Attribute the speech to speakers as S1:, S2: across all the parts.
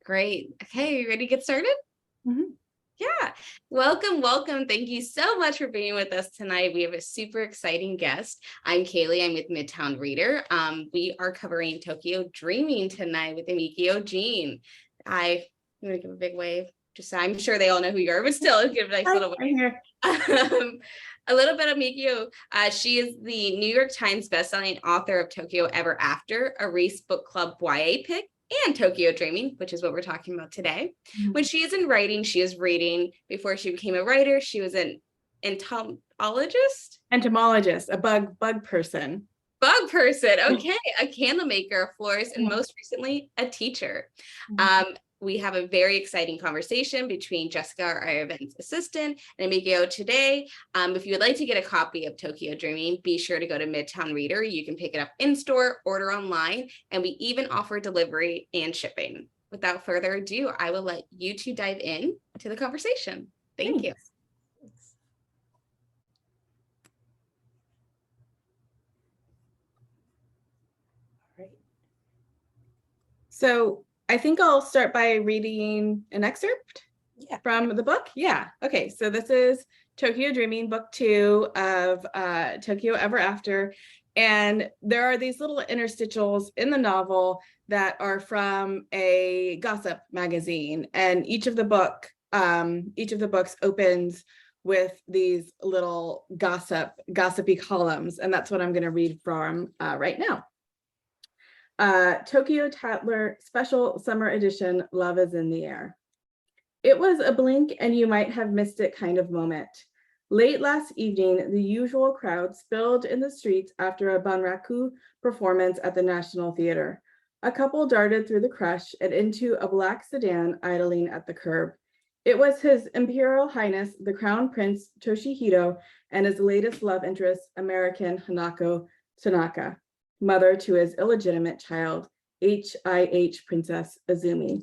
S1: Great. Okay, you ready to get started?
S2: Mhm.
S1: Yeah. Welcome. Thank you so much for being with us tonight. We have a super exciting guest. I'm Kaylee. I'm with Midtown Reader. We are covering Tokyo Dreaming tonight with Emiko Jean. I'm going to give a big wave. Just I'm sure they all know who you are, but still give a nice
S2: Hi,
S1: little
S2: I'm
S1: wave.
S2: here.
S1: A little bit of Mikio. She is the New York Times bestselling author of Tokyo Ever After, a Race Book Club YA pick, and Tokyo Dreaming, which is what we're talking about today. When she is in writing, she is reading. Before she became a writer, she was an entomologist.
S2: Entomologist, a bug person.
S1: Bug person, okay, a candle maker, a florist, and most recently, a teacher. We have a very exciting conversation between Jessica, our events assistant, and Emiko today. If you would like to get a copy of Tokyo Dreaming, be sure to go to Midtown Reader. You can pick it up in store, order online, and we even offer delivery and shipping. Without further ado, I will let you two dive in to the conversation. Thank you.
S2: All right. So I think I'll start by reading an excerpt from the book. Yeah. Okay. So this is Tokyo Dreaming, book 2 of Tokyo Ever After. And there are these little interstitials in the novel that are from a gossip magazine. And each of the books opens with these little gossipy columns. And that's what I'm going to read from right now. Tokyo Tatler Special Summer Edition, Love is in the Air. It was a blink and you might have missed it kind of moment. Late last evening, the usual crowd spilled in the streets after a Banraku performance at the National Theater. A couple darted through the crush and into a black sedan idling at the curb. It was His Imperial Highness, the Crown Prince Toshihito, and his latest love interest, American Hanako Tanaka, mother to his illegitimate child, HIH Princess Azumi.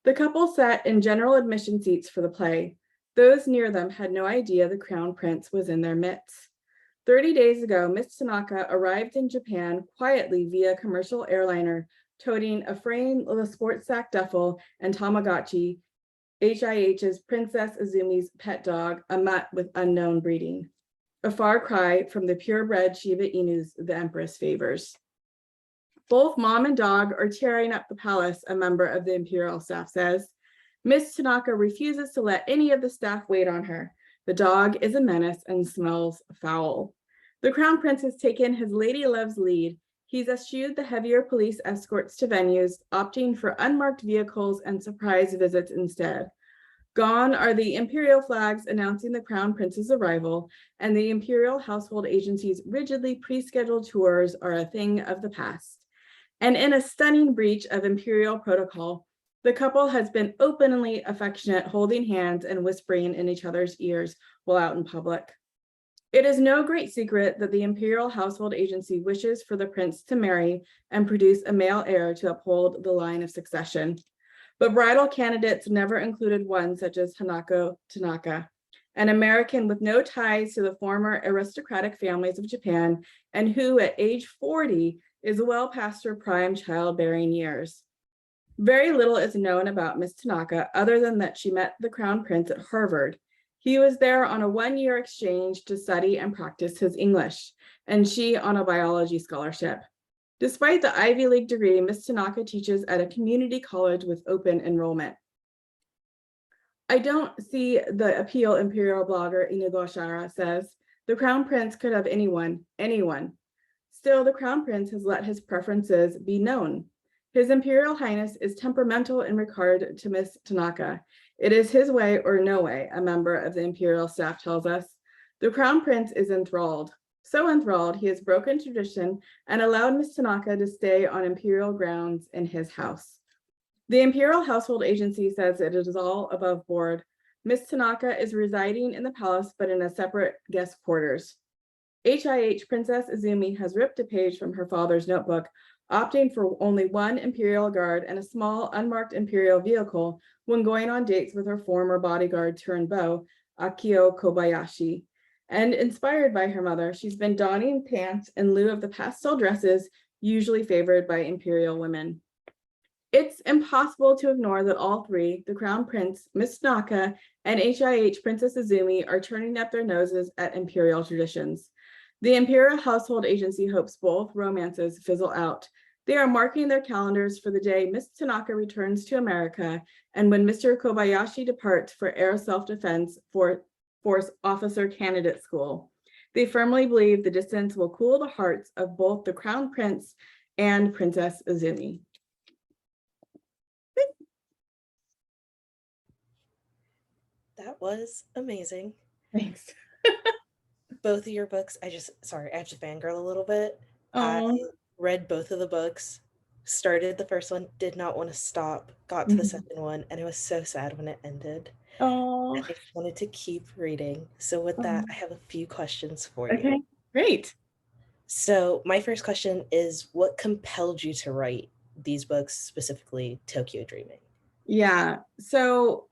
S2: The couple sat in general admission seats for the play. Those near them had no idea the Crown Prince was in their midst. 30 days ago, Miss Tanaka arrived in Japan quietly via commercial airliner, toting a frame of a sports sack duffel and Tamagotchi, HIH's Princess Azumi's pet dog, a mutt with unknown breeding. A far cry from the purebred Shiba Inus the Empress favors. Both mom and dog are tearing up the palace, a member of the Imperial staff says. Miss Tanaka refuses to let any of the staff wait on her. The dog is a menace and smells foul. The Crown Prince has taken his lady love's lead. He's eschewed the heavier police escorts to venues, opting for unmarked vehicles and surprise visits instead. Gone are the imperial flags announcing the Crown Prince's arrival, and the Imperial Household Agency's rigidly pre-scheduled tours are a thing of the past. And in a stunning breach of imperial protocol, the couple has been openly affectionate, holding hands and whispering in each other's ears while out in public. It is no great secret that the Imperial Household Agency wishes for the prince to marry and produce a male heir to uphold the line of succession. But bridal candidates never included one such as Hanako Tanaka, an American with no ties to the former aristocratic families of Japan, and who at age 40 is well past her prime childbearing years. Very little is known about Miss Tanaka other than that she met the Crown Prince at Harvard. He was there on a one-year exchange to study and practice his English, and she on a biology scholarship. Despite the Ivy League degree, Miss Tanaka teaches at a community college with open enrollment. I don't see the appeal, Imperial blogger Inigo Shara says. The Crown Prince could have anyone. Still, the Crown Prince has let his preferences be known. His Imperial Highness is temperamental in regard to Miss Tanaka. It is his way or no way, a member of the Imperial staff tells us. The Crown Prince is enthralled. So enthralled, he has broken tradition and allowed Miss Tanaka to stay on Imperial grounds in his house. The Imperial Household Agency says it is all above board. Miss Tanaka is residing in the palace, but in a separate guest quarters. HIH Princess Azumi has ripped a page from her father's notebook, opting for only one Imperial guard and a small unmarked Imperial vehicle when going on dates with her former bodyguard turned beau, Akio Kobayashi. And inspired by her mother, she's been donning pants in lieu of the pastel dresses usually favored by Imperial women. It's impossible to ignore that all three, the Crown Prince, Miss Tanaka, and HIH Princess Azumi, are turning up their noses at imperial traditions. The Imperial Household Agency hopes both romances fizzle out. They are marking their calendars for the day Miss Tanaka returns to America and when Mr. Kobayashi departs for Air Self-Defense Force Officer Candidate School. They firmly believe the distance will cool the hearts of both the Crown Prince and Princess Azumi.
S3: That was amazing.
S2: Thanks.
S3: Both of your books, I have to fangirl a little bit. I read both of the books, started the first one, did not want to stop, got to the second one, and I was so sad when it ended.
S2: Oh,
S3: I just wanted to keep reading. So with that, I have a few questions for you.
S2: okay, great.
S3: So my first question is, what compelled you to write these books, specifically Tokyo Dreaming?
S2: Yeah, so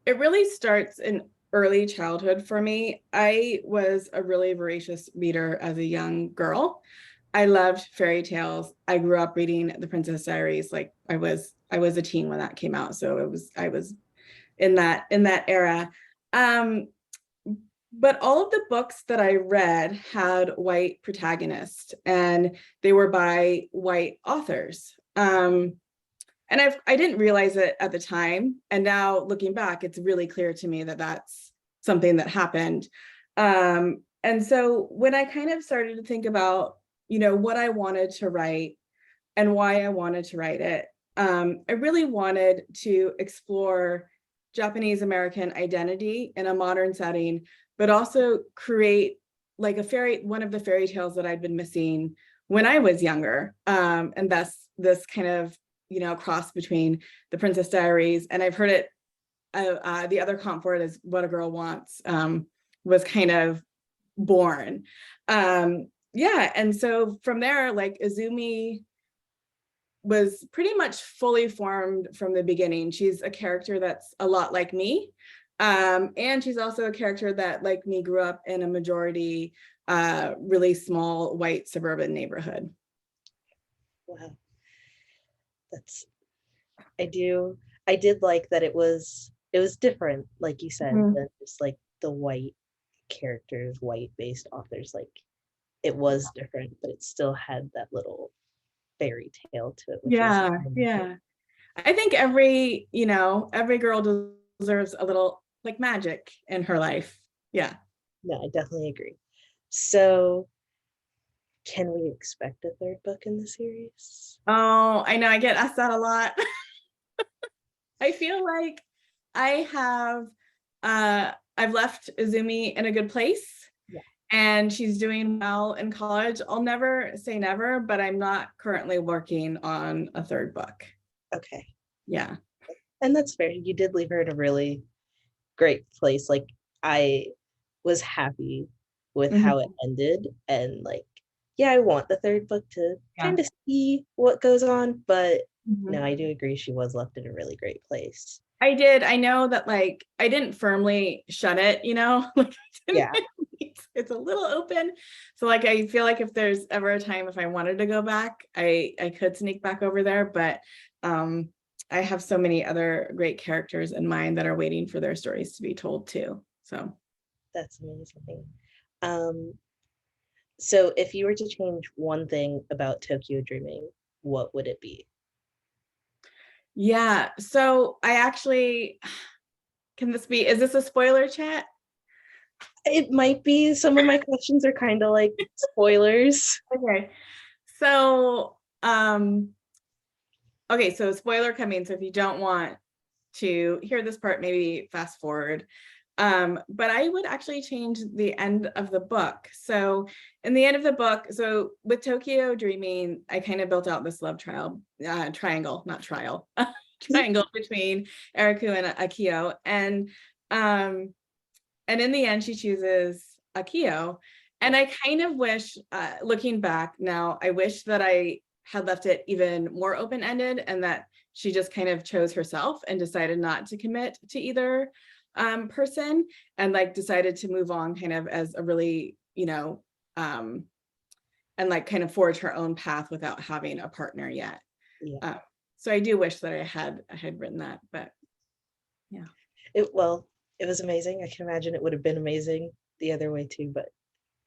S2: it really starts in early childhood for me. I was a really voracious reader as a young girl. I loved fairy tales. I grew up reading The Princess Diaries. Like I was a teen when that came out, so I was in that era. But all of the books that I read had white protagonists, and they were by white authors. And I didn't realize it at the time. And now looking back, it's really clear to me that that's something that happened. And so when I kind of started to think about, what I wanted to write and why I wanted to write it, I really wanted to explore Japanese American identity in a modern setting, but also create like one of the fairy tales that I'd been missing when I was younger. And thus this kind of cross between The Princess Diaries, and I've heard it, the other comp for it is What a Girl Wants, was kind of born. And so from there, like Izumi was pretty much fully formed from the beginning. She's a character that's a lot like me. And she's also a character that, like me, grew up in a majority, really small white suburban neighborhood.
S3: Wow. I did like that it was different, like you said, than just like the white characters, white based authors. Like it was different, but it still had that little fairy tale to it.
S2: Yeah. I think every girl deserves a little like magic in her life. Yeah.
S3: No, I definitely agree. So can we expect a third book in the series?
S2: Oh, I know. I get asked that a lot. I feel like I've left Izumi in a good place.
S3: Yeah.
S2: And she's doing well in college. I'll never say never, but I'm not currently working on a third book.
S3: Okay.
S2: Yeah.
S3: And that's fair. You did leave her in a really great place. Like I was happy with how it ended, and like, yeah, I want the third book to kind of see what goes on, but no, I do agree she was left in a really great place.
S2: I did. I know that like I didn't firmly shut it, like it's a little open. So like I feel like if there's ever a time if I wanted to go back, I could sneak back over there, but I have so many other great characters in mind that are waiting for their stories to be told too. So
S3: that's amazing. So if you were to change one thing about Tokyo Dreaming, what would it be?
S2: Yeah, so I actually, is this a spoiler chat?
S3: It might be. Some of my questions are kind of like spoilers.
S2: Okay. So, okay, so spoiler coming. So if you don't want to hear this part, maybe fast forward. But I would actually change the end of the book. So in the end of the book, so with Tokyo Dreaming, I kind of built out this love triangle between Eriku and Akio. And in the end, she chooses Akio. And I kind of wish, looking back now, I wish that I had left it even more open-ended and that she just kind of chose herself and decided not to commit to either person and like decided to move on kind of as a really, and like kind of forge her own path without having a partner yet.
S3: Yeah.
S2: So I do wish that I had written that, but yeah.
S3: It was amazing. I can imagine it would have been amazing the other way too, but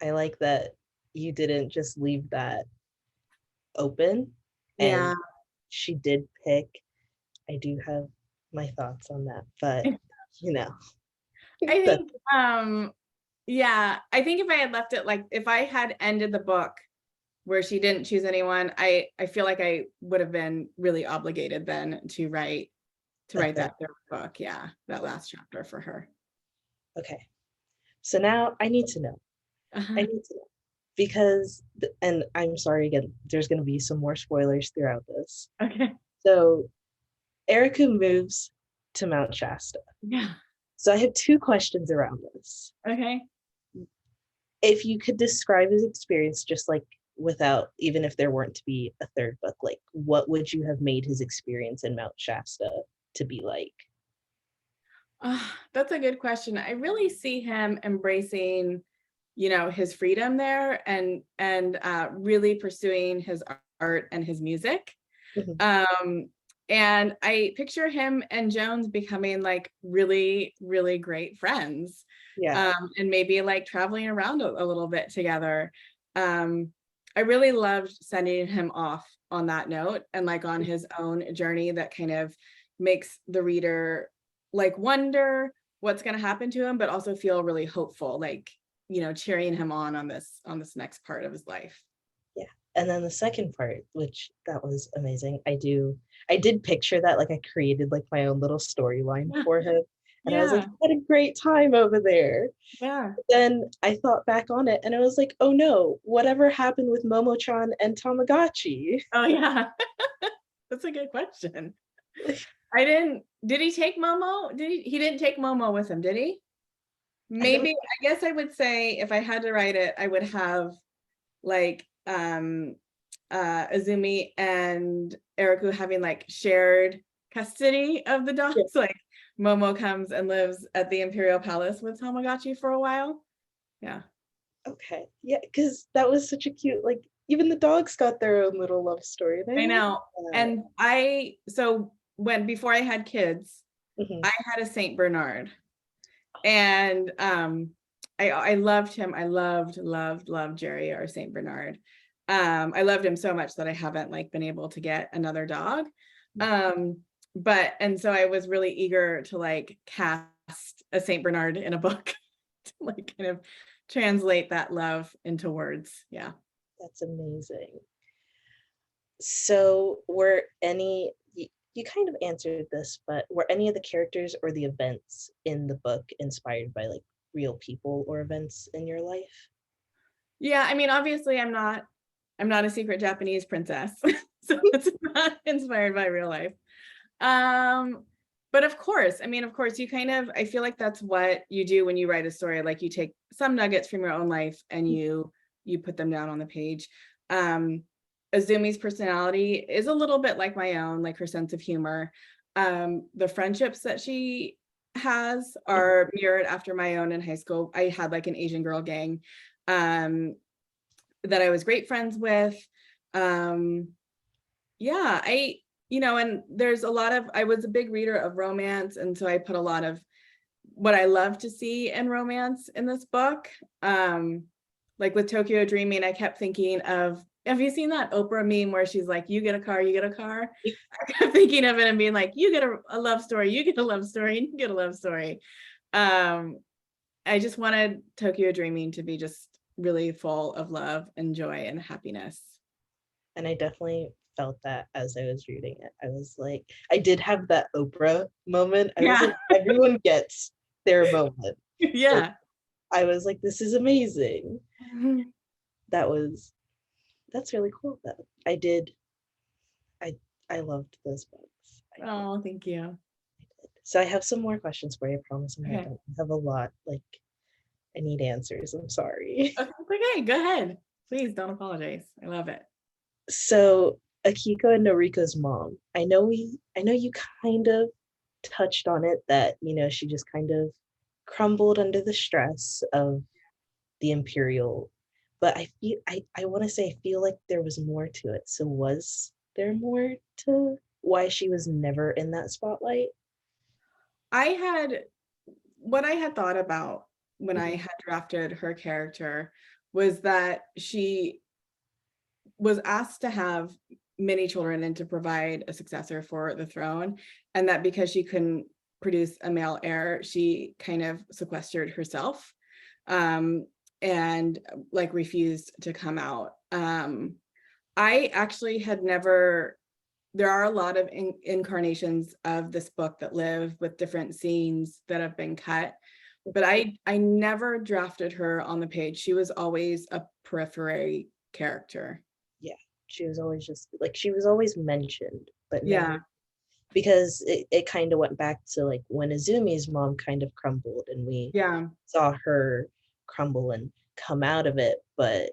S3: I like that you didn't just leave that open.
S2: Yeah.
S3: And she did pick. I do have my thoughts on that, but you know,
S2: I
S3: that
S2: think yeah, I think if I had left it, like if I had ended the book where she didn't choose anyone, I feel like I would have been really obligated then to write that third book. Yeah, that last chapter for her.
S3: okay. So now I need to know. I
S2: Uh-huh.
S3: need to know because, and I'm sorry again, there's going to be some more spoilers throughout this.
S2: Okay.
S3: So Erica moves to Mount Shasta.
S2: Yeah.
S3: So I have two questions around this.
S2: Okay.
S3: If you could describe his experience just like without, even if there weren't to be a third book, like what would you have made his experience in Mount Shasta to be like?
S2: That's a good question. I really see him embracing, his freedom there and really pursuing his art and his music.
S3: Mhm.
S2: And I picture him and Jones becoming like really, really great friends.
S3: Yeah.
S2: And maybe like traveling around a little bit together. I really loved sending him off on that note and like on his own journey that kind of makes the reader like wonder what's going to happen to him, but also feel really hopeful, like, cheering him on this next part of his life.
S3: Yeah. And then the second part, which that was amazing. I did picture that, like I created like my own little storyline
S2: Yeah.
S3: for him. And I was like,
S2: Yeah.
S3: what a great time over there.
S2: Yeah.
S3: But then I thought back on it and I was like, oh no, whatever happened with Momo-chan and Tamagotchi?
S2: Oh yeah. That's a good question. Did he take Momo? He didn't take Momo with him, did he? Maybe, I guess I would say if I had to write it, I would have like Azumi and Eriku having like shared custody of the dogs.
S3: Yeah.
S2: Like Momo comes and lives at the Imperial Palace with Tamagotchi for a while. Yeah.
S3: Okay. Yeah, because that was such a cute, like even the dogs got their own little love story. And
S2: I know.
S3: that.
S2: And so before I had kids,
S3: Mhm.
S2: I had a Saint Bernard. And I loved him. I loved Jerry, our Saint Bernard. I loved him so much that I haven't like been able to get another dog. And so I was really eager to like cast a Saint Bernard in a book to like kind of translate that love into words. Yeah.
S3: That's amazing. So you kind of answered this, but were any of the characters or the events in the book inspired by like real people or events in your life?
S2: Yeah, I mean, obviously I'm not a secret Japanese princess. So it's not inspired by real life. But of course, you kind of, I feel like that's what you do when you write a story. Like you take some nuggets from your own life and you put them down on the page. Azumi's personality is a little bit like my own, like her sense of humor. The friendships that she has are mirrored after my own in high school. I had like an Asian girl gang that I was great friends with. Yeah, and there's I was a big reader of romance, and so I put a lot of what I love to see in romance in this book. Like with Tokyo Dreaming, I kept thinking of, have you seen that Oprah meme where she's like, you get a car, you get a car? I kept thinking of it and being like, you get a love story, you get a love story, you get a love story. I just wanted Tokyo Dreaming to be just really full of love and joy and happiness.
S3: And I definitely felt that as I was reading it. I was like, I did have that Oprah moment. I was like, everyone gets their moment.
S2: Yeah.
S3: Like, I was like, this is amazing. That's really cool though. I loved those books.
S2: Oh, thank you.
S3: So I have some more questions for you. I promise I
S2: Okay.
S3: don't have a lot. Like, I need answers. I'm sorry.
S2: Okay, go ahead. Please don't apologize. I love it.
S3: So Akiko and Noriko's mom. I know you kind of touched on it that, she just kind of crumbled under the stress of the Imperial. But I want to say I feel like there was more to it. So was there more to why she was never in that spotlight?
S2: What I had thought about when I had drafted her character was that she was asked to have many children and to provide a successor for the throne, and that because she couldn't produce a male heir, she kind of sequestered herself, and like refused to come out. I actually had never, there are a lot of incarnations of this book that live with different scenes that have been cut, but I never drafted her on the page. She was always a periphery character.
S3: Yeah, she was always just like, she was always mentioned, but
S2: Yeah.
S3: never, because it kind of went back to like when Azumi's mom kind of crumbled and we
S2: Yeah.
S3: saw her crumble and come out of it. But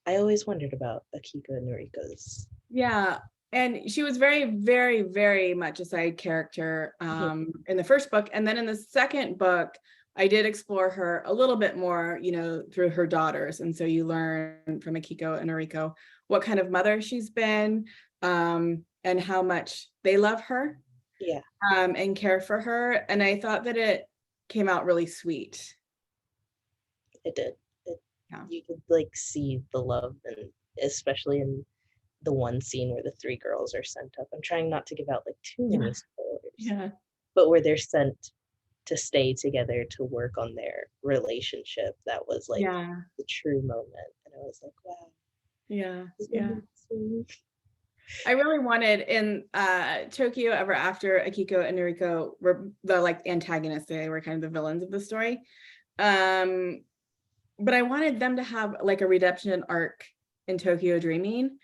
S3: I always wondered about Akiko and Noriko's.
S2: Yeah. And she was very, very, very much a side character in the first book. And then in the second book, I did explore her a little bit more, you know, through her daughters. And so you learn from Akiko and Noriko what kind of mother she's been, and how much they love her,
S3: Yeah,
S2: and care for her. And I thought that it came out really sweet.
S3: it did.
S2: Yeah.
S3: You could like see the love, and especially in the one scene where the three girls are sent up. I'm trying not to give out like too many spoilers.
S2: Yeah.
S3: But where they're sent to stay together to work on their relationship, that was like the true moment. And I was like, wow.
S2: Yeah.
S3: This
S2: Yeah.
S3: is
S2: I really wanted in Tokyo Ever After, Akiko and Noriko were the like antagonists. They were kind of the villains of the story. But I wanted them to have like a redemption arc in Tokyo Dreaming,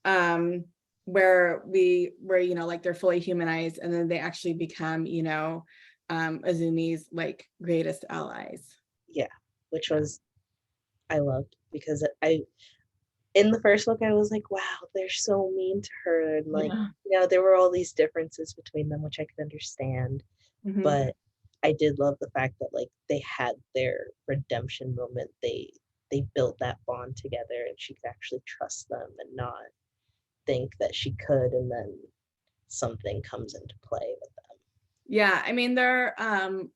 S2: where you know, like they're fully humanized and then they actually become, you know, Azumi's like greatest allies.
S3: Yeah, which was, I loved, because I in the first book I was like, wow, they're so mean to her, and like, you know, there were all these differences between them, which I could understand. But I did love the fact that like they had their redemption moment. They built that bond together, and she could actually trust them and not think that she could, and then something comes into play with them.
S2: Yeah, I mean, they're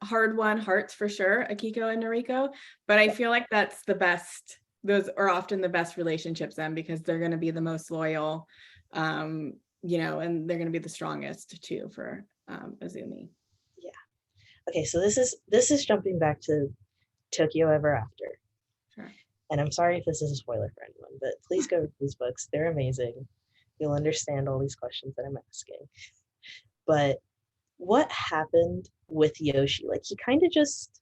S2: hard-won hearts for sure, Akiko and Noriko, but I feel like that's the best, those are often the best relationships then, because they're going to be the most loyal, you know, and they're going to be the strongest too for Azumi.
S3: Yeah. Okay, so this is jumping back to Tokyo Ever After.
S2: Sure.
S3: And I'm sorry if this is a spoiler for anyone, but please go read these books. They're amazing. You'll understand all these questions that I'm asking. But what happened with Yoshi? Like, he kind of just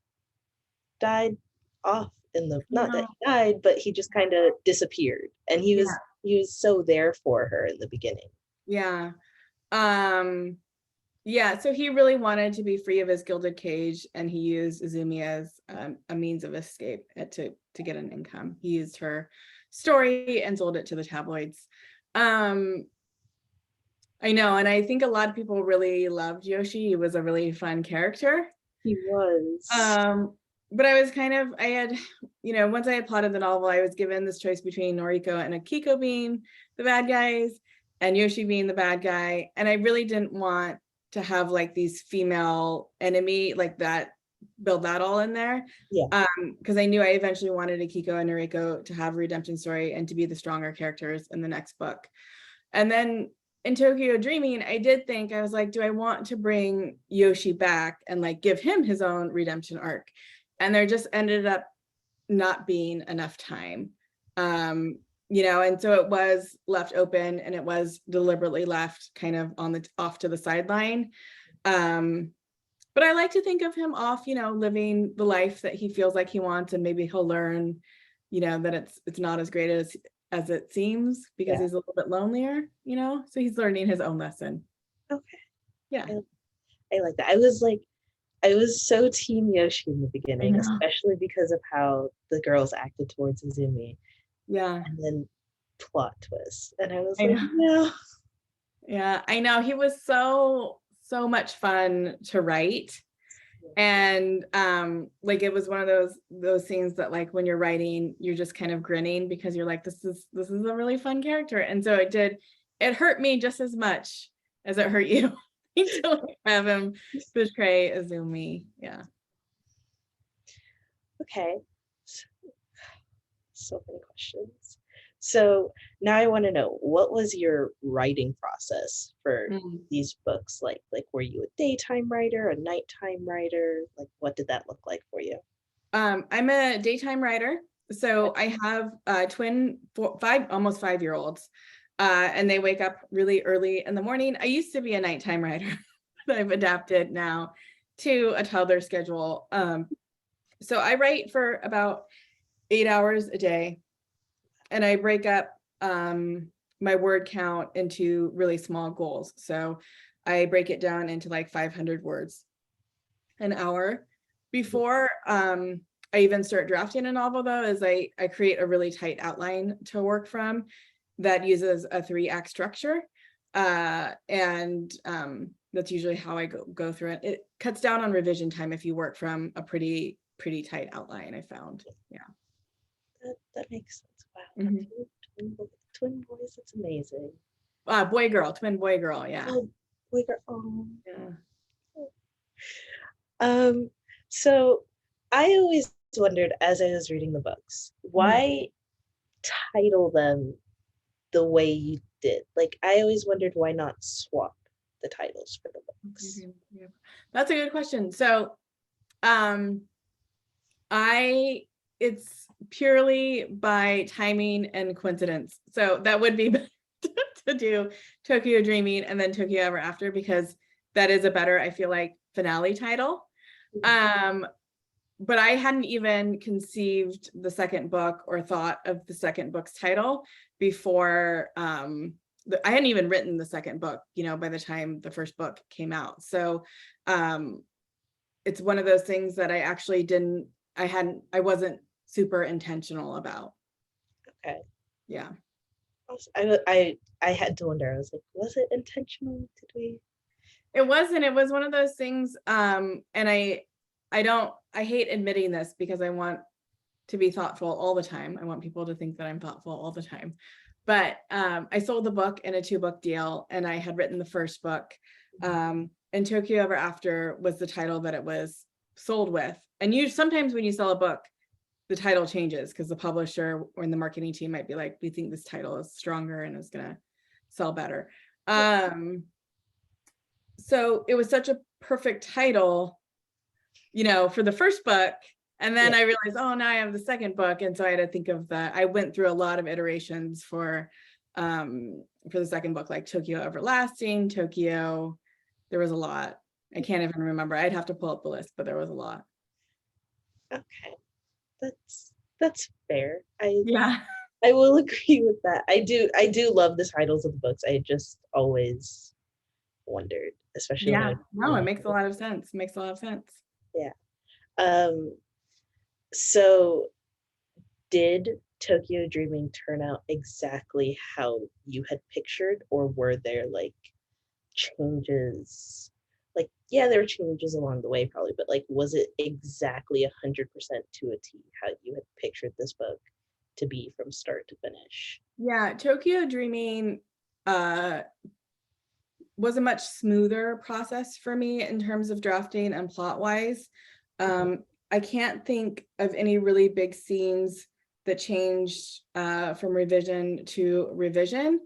S3: died off in the, not that he died, but he just kind of disappeared. And he was so there for her in the beginning.
S2: Yeah. Yeah, so he really wanted to be free of his gilded cage, and he used Izumi as a means of escape to get an income. He used her story and sold it to the tabloids. I know, and I think a lot of people really loved Yoshi. He was a really fun character.
S3: He was.
S2: But I was kind of, I had, you know, once I had plotted the novel, I was given this choice between Noriko and Akiko being the bad guys and Yoshi being the bad guy. And I really didn't want to have like these female enemy like that, build that all in there.
S3: Yeah.
S2: Because I knew I eventually wanted Akiko and Noriko to have a redemption story and to be the stronger characters in the next book. And then in Tokyo Dreaming, I did think, I was like, do I want to bring Yoshi back and like give him his own redemption arc? And there just ended up not being enough time. You know, and so it was left open, and it was deliberately left kind of on the off to the sideline. But I like to think of him off, you know, living the life that he feels like he wants, and maybe he'll learn, you know, that it's not as great as it seems, because he's a little bit lonelier, you know, so he's learning his own lesson.
S3: Okay.
S2: Yeah.
S3: I like that. I was so team Yoshi in the beginning, especially because of how the girls acted towards Izumi.
S2: Yeah.
S3: And then plot twist. And I was like, no.
S2: Yeah, I know. He was so much fun to write. And like it was one of those scenes that like when you're writing, you're just kind of grinning because you're like, this is a really fun character. And so it did it hurt me just as much as it hurt you to have him betray Azumi. Yeah.
S3: Okay. So many questions. So now I want to know, what was your writing process for these books like? Like, were you a daytime writer, a nighttime writer? Like, what did that look like for you?
S2: I'm a daytime writer. So I have almost 5-year-olds, and they wake up really early in the morning. I used to be a nighttime writer, but I've adapted now to a toddler schedule. So I write for about 8 hours a day, and I break up my word count into really small goals. So I break it down into like 500 words an hour. Before I even start drafting a novel, though, is I create a really tight outline to work from that uses a 3-act structure. And that's usually how I go through it. It cuts down on revision time if you work from a pretty tight outline, I found. Yeah.
S3: That makes sense. Wow. Twin boys, that's amazing.
S2: Twin boy girl, yeah.
S3: Oh, boy girl. Oh.
S2: Yeah.
S3: So I always wondered, as I was reading the books, why title them the way you did? Like, I always wondered, why not swap the titles for the books?
S2: That's a good question. So it's purely by timing and coincidence. So that would be to do Tokyo Dreaming and then Tokyo Ever After, because that is a better, I feel like, finale title. But I hadn't even conceived the second book or thought of the second book's title before I hadn't even written the second book, by the time the first book came out. So it's one of those things that I wasn't super intentional about.
S3: Okay.
S2: Yeah.
S3: I had to wonder, I was like, was it intentional?
S2: It wasn't. It was one of those things. And I hate admitting this because I want to be thoughtful all the time. I want people to think that I'm thoughtful all the time. But I sold the book in a 2-book deal, and I had written the first book. And Tokyo Ever After was the title that it was sold with. And sometimes when you sell a book, the title changes because the publisher or the marketing team might be like, we think this title is stronger and is gonna sell better. So it was such a perfect title, for the first book. And then I realized, oh, now I have the second book. And so I had to think of that. I went through a lot of iterations for the second book, like Tokyo Everlasting, Tokyo. There was a lot. I can't even remember. I'd have to pull up the list, but there was a lot.
S3: Okay. That's fair. I will agree with that. I do love the titles of the books. I just always wondered, especially
S2: it makes a lot of sense.
S3: Yeah. So did Tokyo Dreaming turn out exactly how you had pictured, or were there like changes? Like, there were changes along the way probably, but like, was it exactly 100% to a T how you had pictured this book to be from start to finish?
S2: Yeah, Tokyo Dreaming was a much smoother process for me in terms of drafting and plot wise. I can't think of any really big scenes that changed from revision to revision.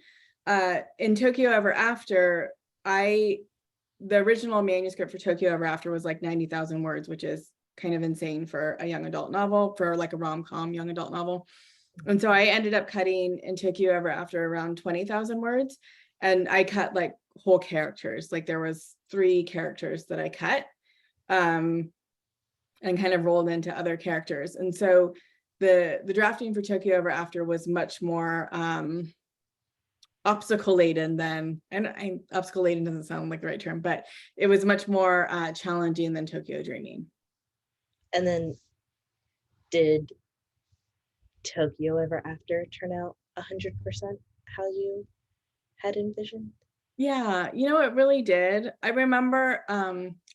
S2: In Tokyo Ever After, the original manuscript for Tokyo Ever After was like 90,000 words, which is kind of insane for a young adult novel, for like a rom-com young adult novel. And so I ended up cutting in Tokyo Ever After around 20,000 words. And I cut like whole characters. Like there was 3 characters that I cut and kind of rolled into other characters. And so the drafting for Tokyo Ever After was much more obstacle laden than, and obstacle laden doesn't sound like the right term, but it was much more challenging than Tokyo Dreaming.
S3: And then did Tokyo Ever After turn out 100% how you had envisioned?
S2: Yeah, it really did. I remember,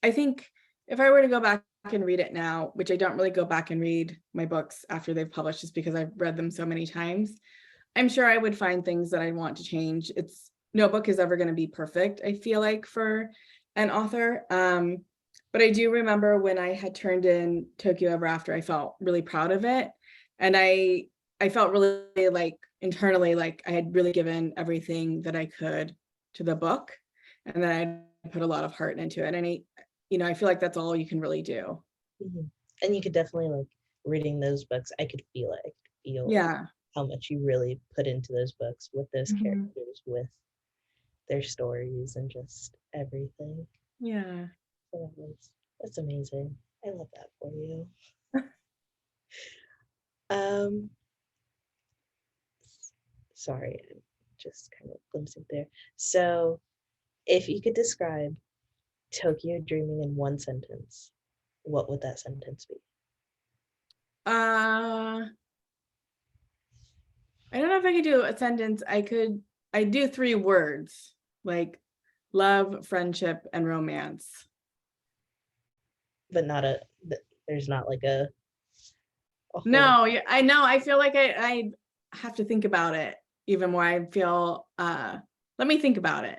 S2: I think if I were to go back and read it now, which I don't really go back and read my books after they've published just because I've read them so many times, I'm sure I would find things that I want to change. It's no book is ever going to be perfect, I feel like, for an author. But I do remember when I had turned in Tokyo Ever After, I felt really proud of it. And I felt really like internally, like I had really given everything that I could to the book, and then I put a lot of heart into it. And I feel like that's all you can really do.
S3: And you could definitely, like, reading those books, I could feel it. I could feel
S2: Yeah.
S3: how much you really put into those books with those
S2: Mhm.
S3: characters, with their stories and just everything.
S2: Yeah.
S3: So that's amazing. I love that for you. Sorry, I'm just kind of glimpsing there. So if you could describe Tokyo Dreaming in one sentence, what would that sentence be?
S2: I don't know if I could do a sentence. I do 3 words, like love, friendship, and romance.
S3: But not there's not like a whole.
S2: No, I know. I feel like I have to think about it even more. I feel, let me think about it.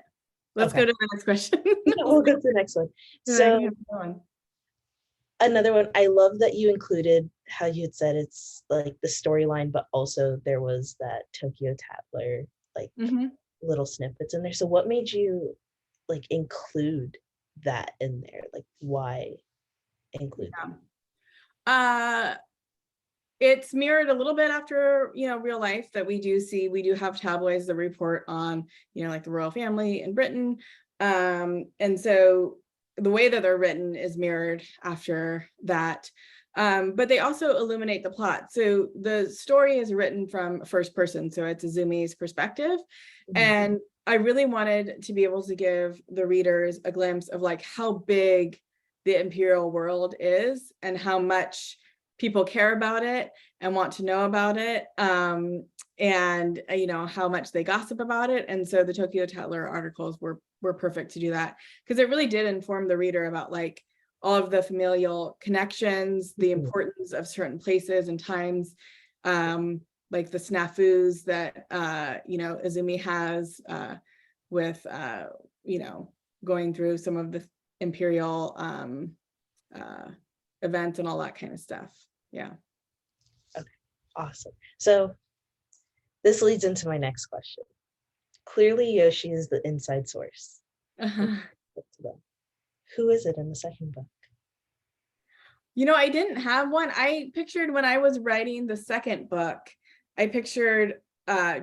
S2: Let's
S3: Okay.
S2: go to the next question.
S3: We'll go to the next one. So another one, I love that you included how you had said it's like the storyline, but also there was that Tokyo Tatler, like little snippets in there. So what made you like include that in there? Like, why include that?
S2: It's mirrored a little bit after, real life, that we do have tabloids that report on, like the royal family in Britain. And so the way that they're written is mirrored after that. But they also illuminate the plot. So the story is written from first person. So it's Azumi's perspective. And I really wanted to be able to give the readers a glimpse of like how big the imperial world is and how much people care about it and want to know about it, and how much they gossip about it. And so the Tokyo Tatler articles were perfect to do that, because it really did inform the reader about like all of the familial connections, the importance of certain places and times, like the snafus that Izumi has with going through some of the imperial events and all that kind of stuff. Yeah.
S3: Okay, awesome. So this leads into my next question. Clearly, Yoshi is the inside source. Who is it in the second book?
S2: I didn't have one. I pictured, when I was writing the second book, I pictured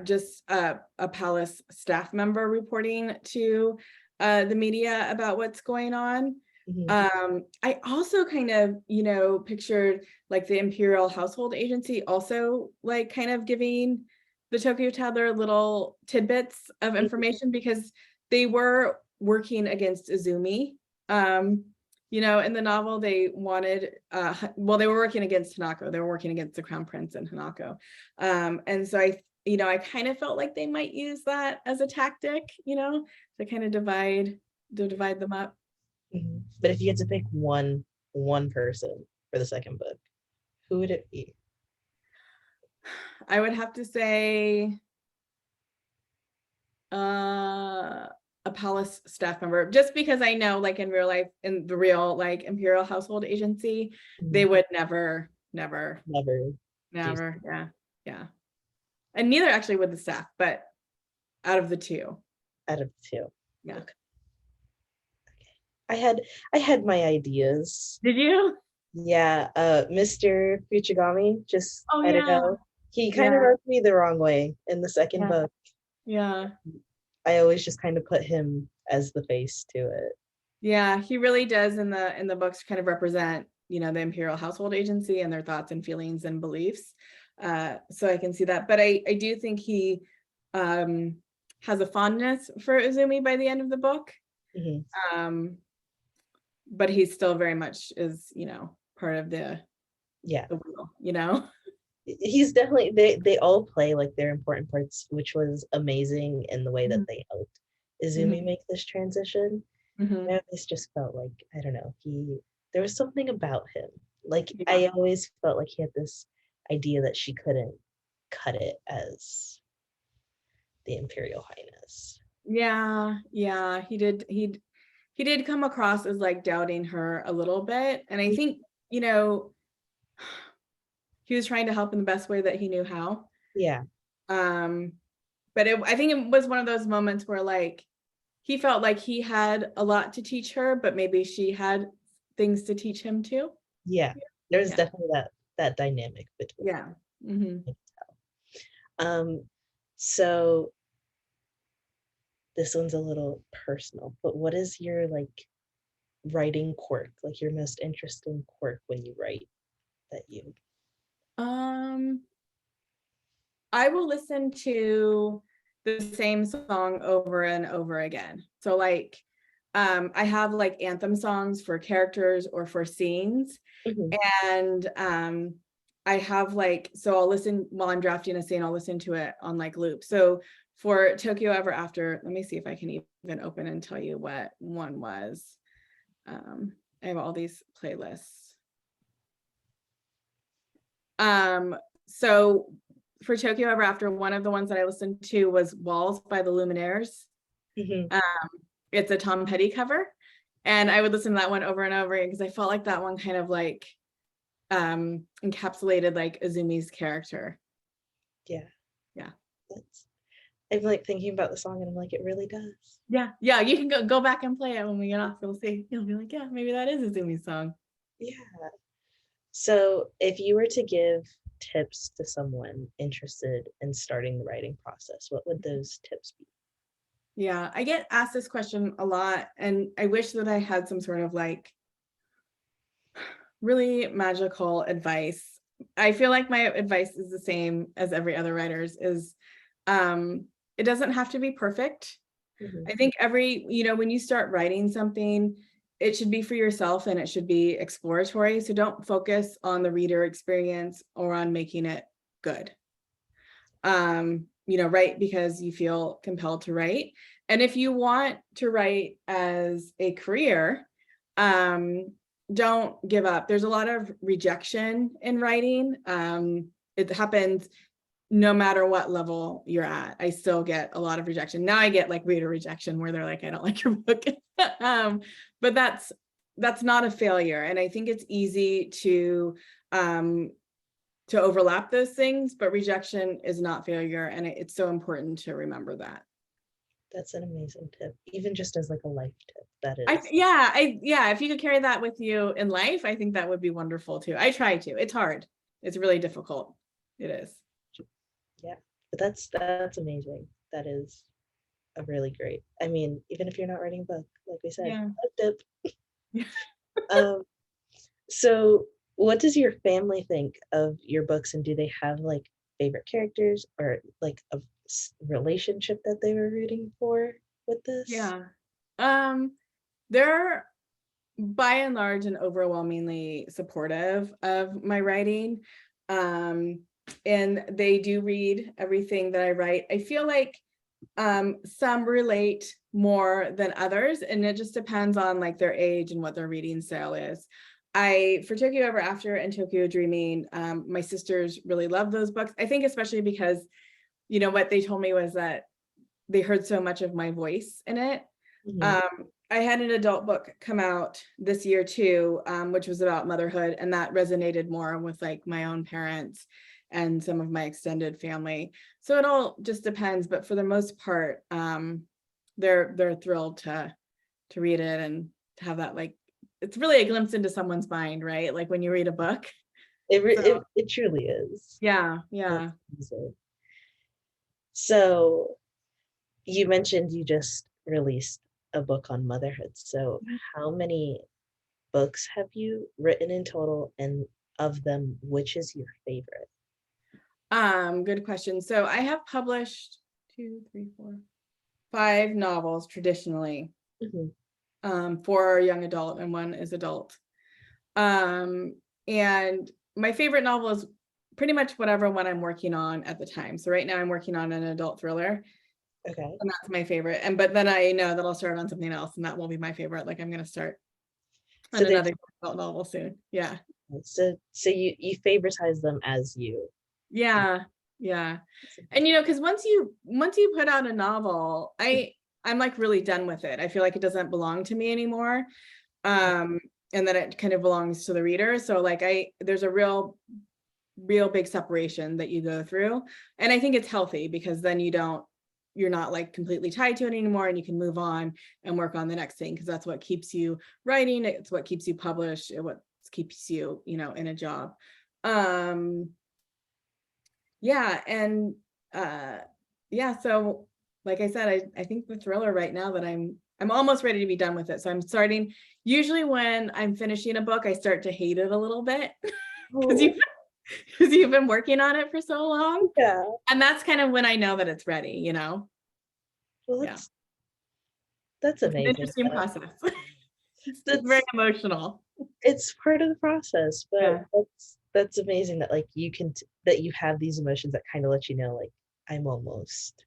S2: just a palace staff member reporting to the media about what's going on. I also kind of, pictured like the Imperial Household Agency also like kind of giving the Tokyo Tatler little tidbits of information, because they were working against Izumi. In the novel, they wanted, they were working against Hanako. They were working against the Crown Prince and Hanako. And so I kind of felt like they might use that as a tactic, to kind of divide them up.
S3: But if you had to pick one person for the second book, who would it be?
S2: I would have to say a palace staff member, just because I know, like in real life, in the real like Imperial Household Agency, they would never. Yeah. And neither actually would the staff, but out of the two.
S3: Yeah. Okay. I had my ideas.
S2: Did you?
S3: Yeah, Mr. Fuchigami, just I don't know. He kind of rubbed me the wrong way in the second book.
S2: Yeah.
S3: I always just kind of put him as the face to it.
S2: Yeah, he really does in the books kind of represent, the Imperial Household Agency and their thoughts and feelings and beliefs. So I can see that. But I do think he has a fondness for Izumi by the end of the book. But he still very much is, part of the wheel,
S3: He's definitely, they all play like their important parts, which was amazing in the way that they helped Izumi make this transition. I always just felt like, I don't know, there was something about him. Like, I always felt like he had this idea that she couldn't cut it as the Imperial Highness.
S2: Yeah, he did come across as like doubting her a little bit. And I think, you know, he was trying to help in the best way that he knew how.
S3: Yeah.
S2: But I think it was one of those moments where like he felt like he had a lot to teach her, but maybe she had things to teach him too.
S3: Yeah. There's
S2: Yeah.
S3: definitely that dynamic between
S2: Yeah. Mm-hmm.
S3: them. So this one's a little personal, but what is your like writing quirk, like your most interesting quirk when you write that you
S2: I will listen to the same song over and over again. So like I have like anthem songs for characters or for scenes.
S3: Mhm.
S2: And I have like, so I'll listen while I'm drafting a scene, I'll listen to it on like loop. So for Tokyo Ever After, let me see if I can even open and tell you what one was. I have all these playlists. So for Tokyo Ever After, one of the ones that I listened to was Walls by the Luminaires.
S3: Mhm.
S2: It's a Tom Petty cover. And I would listen to that one over and over again because I felt like that one kind of like encapsulated like Azumi's character.
S3: Yeah.
S2: Yeah.
S3: I'm like thinking about the song and I'm like, it really does.
S2: Yeah, you can go back and play it when we get off. You'll see. You'll be like, yeah, maybe that is Azumi's song.
S3: Yeah. So if you were to give tips to someone interested in starting the writing process, what would those tips be?
S2: Yeah, I get asked this question a lot, and I wish that I had some sort of like really magical advice. I feel like my advice is the same as every other writer's is it doesn't have to be perfect.
S3: Mhm.
S2: I think when you start writing something, it should be for yourself and it should be exploratory. So don't focus on the reader experience or on making it good. Write because you feel compelled to write. And if you want to write as a career, don't give up. There's a lot of rejection in writing. It happens no matter what level you're at. I still get a lot of rejection. Now I get like reader rejection where they're like, I don't like your book. But that's not a failure. And I think it's easy to overlap those things, but rejection is not failure. And it's so important to remember that.
S3: That's an amazing tip, even just as like a life tip. That is.
S2: If you could carry that with you in life, I think that would be wonderful too. I try to. It's hard. It's really difficult. It is.
S3: Yeah, but that's amazing. That is a really great. I mean, even if you're not writing a book, like we said,
S2: Yeah.
S3: life tip. So what does your family think of your books, and do they have like favorite characters or like a relationship that they were rooting for with this?
S2: Yeah. They're by and large and overwhelmingly supportive of my writing. And they do read everything that I write. I feel like some relate more than others, and it just depends on like their age and what their reading style is. For Tokyo Ever After and Tokyo Dreaming, my sisters really love those books. I think especially because, what they told me was that they heard so much of my voice in it.
S3: Mm-hmm.
S2: I had an adult book come out this year too, which was about motherhood, and that resonated more with like my own parents and some of my extended family. So it all just depends, but for the most part, they're thrilled to read it and to have that, like, it's really a glimpse into someone's mind, right? Like when you read a book.
S3: It truly is.
S2: Yeah.
S3: So you mentioned you just released a book on motherhood. So how many books have you written in total, and of them, which is your favorite?
S2: Good question. So I have published 2, 3, 4, 5 novels traditionally.
S3: Mm-hmm.
S2: 4 are young adult and 1 is adult. And my favorite novel is pretty much whatever one I'm working on at the time. So right now I'm working on an adult thriller.
S3: Okay.
S2: And that's my favorite. But then I know that I'll start on something else and that won't be my favorite. Like I'm going to start on another adult novel soon. Yeah.
S3: So you favoritize them as you.
S2: Yeah. And because once you put out a novel, I I'm like really done with it. I feel like it doesn't belong to me anymore. And that it kind of belongs to the reader. So like there's a real big separation that you go through. And I think it's healthy because then you're not like completely tied to it anymore, and you can move on and work on the next thing, because that's what keeps you writing. It's what keeps you published. What keeps you, in a job. Yeah. And yeah, so like I said, I think the thriller right now that I'm almost ready to be done with it. So I'm starting, usually when I'm finishing a book, I start to hate it a little bit because you've been working on it for so long.
S3: Yeah.
S2: And that's kind of when I know that it's ready,
S3: Well,
S2: Yeah.
S3: that's
S2: It's an
S3: amazing.
S2: interesting process. It's
S3: That's
S2: very emotional.
S3: It's part of the process, but
S2: Yeah.
S3: that's amazing that like you can that you have these emotions that kind of let you know like I'm almost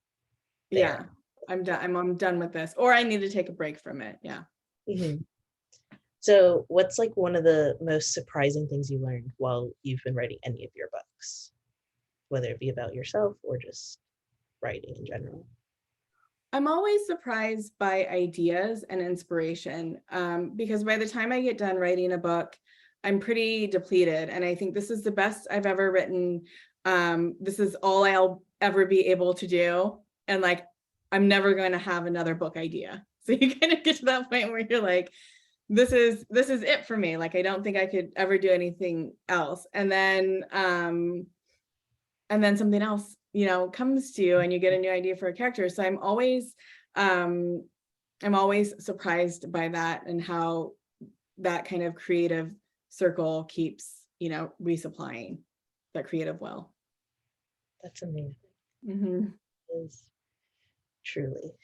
S3: there.
S2: Yeah. I'm done. I'm done with this, or I need to take a break from it. Yeah.
S3: Mhm. So what's like one of the most surprising things you learned while you've been writing any of your books, whether it be about yourself or just writing in general?
S2: I'm always surprised by ideas and inspiration, because by the time I get done writing a book, I'm pretty depleted. And I think this is the best I've ever written. This is all I'll ever be able to do. And like, I'm never going to have another book idea. So you kind of get to that point where you're like, this is it for me. Like, I don't think I could ever do anything else. And then something else, comes to you, and you get a new idea for a character. So I'm always surprised by that, and how that kind of creative circle keeps, resupplying that creative well.
S3: That's amazing.
S2: Mm-hmm.
S3: It is truly.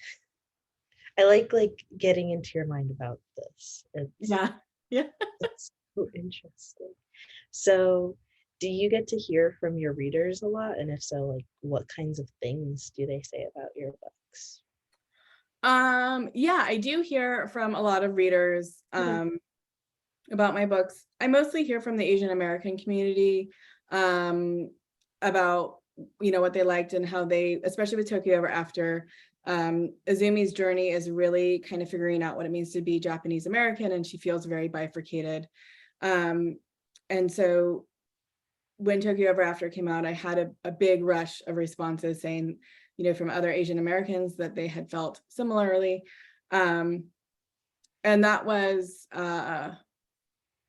S3: I like getting into your mind about this.
S2: Yeah.
S3: It's so interesting. So do you get to hear from your readers a lot? And if so, like what kinds of things do they say about your books?
S2: Yeah, I do hear from a lot of readers about my books. I mostly hear from the Asian American community about what they liked, and how they, especially with Tokyo Ever After, Azumi'S journey is really kind of figuring out what it means to be Japanese American, and she feels very bifurcated. And so when Tokyo Ever After came out, I had a big rush of responses saying, from other Asian Americans, that they had felt similarly. And that was